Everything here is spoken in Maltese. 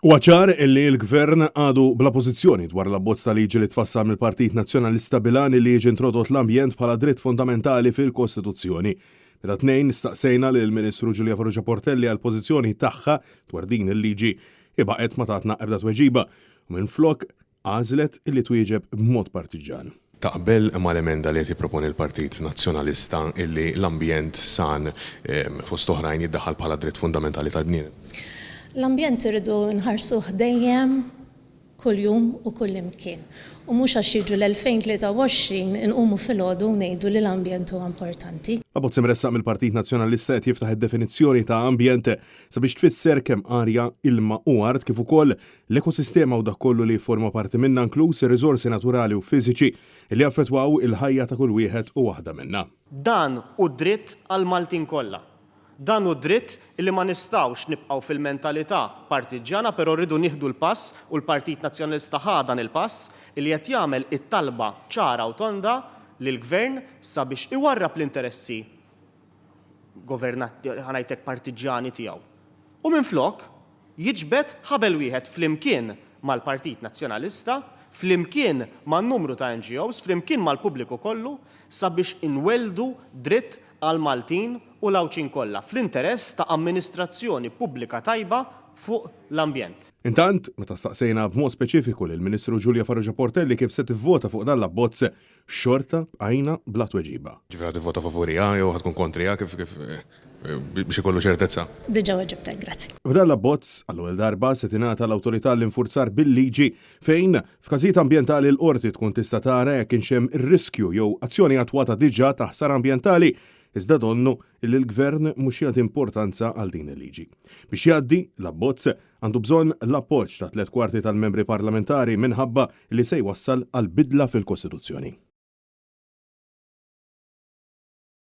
Waċar illi l-gvern għadu bla pożizzjoni dwar l-abbozz ta' liġi li tfassal mill-Partit Nazzjonalista Bilani li jiġi introdott l-ambjent bħala dritt fundamentali fil-Kostituzzjoni. Meta tnejn nistaqsejna lil Ministru Giulia Farrugia Portelli għal pożizzjoni tagħha dwar din il-liġi ibaqgħet ma tatna ebda tweġiba u minflok għażlet illi twieġeb b'mod partiġan. Taqbel ma l-emenda li jipproponi l-Partit Nazzjonalista illi l-ambjent san fost oħrajn jiddaħħal bħala dritt fundamentali tal-bniedem. L-ambjent irridu nħarsuh dejjem kuljum u kull imkien. U mhux għax jiġu l-2023 inqumu filgħodu ngħidu li l-ambjent huwa importanti. Abbozz imressaq mill-Partit Nazzjonalista qed jiftaħ id-definizzjoni ta' ambjent sabiex tfisser kemm arja, ilma u art kif ukoll l-ekosistema u dak kollu li jforma parti minnha inkluż ir-riżorsi naturali u fiżiċi li jaffettwaw il-ħajja ta' kull wieħed u waħda minnha. Dan hu dritt għal Maltin kollha. Dan hu dritt li ma nistgħux nibqgħu fil-mentalità partiġjana, però rridu nieħdu l-pass u l-Partit Nazzjonalista dan il-pass li qed jagħmel it-talba ċara u tonda lill-Gvern sabiex iwarrab l-interessi ħanajtek partiġjani tiegħu. U minflok jiġbed ħabel wieħed flimkien mal-Partit Nazzjonalista, flimkien man-numru ta' NGOs, flimkien mal-pubbliku kollu sabiex inweldu dritt għal Maltin u l-Awċin kollha fl-interess ta' amministrazzjoni pubblika tajba fuq l-ambjent. Intant, meta staqsejna b'mod speċifiku lill-Ministru Giulia Farrugia Portelli kif se tivvota fuq dan l-abbozz, xorta bqajna bla tweġiba. Ġifieri tivvota favorija jew ħadkun kontrija kif biex ikollu ċertezza. Diġà weġibtek, grazzi. B'dan l-abbozz għall-ewwel darba se tingħata l-awtorità l-infurzar bil-liġi fejn f'każijiet ambjentali l-qorti tkun tista' tara jekk kienx hemm ir-riskju jew azzjoni attwata diġà ta' ħsara ambjentali iżda donnu illi l-Gvern mhux jagħti importanza għal din il-liġi. Biex jgħaddi l-abbozz għandu bżonn l-appoġġ ta' 3/4 tal-membri parlamentari minħabba li se jwassal għal bidla fil-Kostituzzjoni.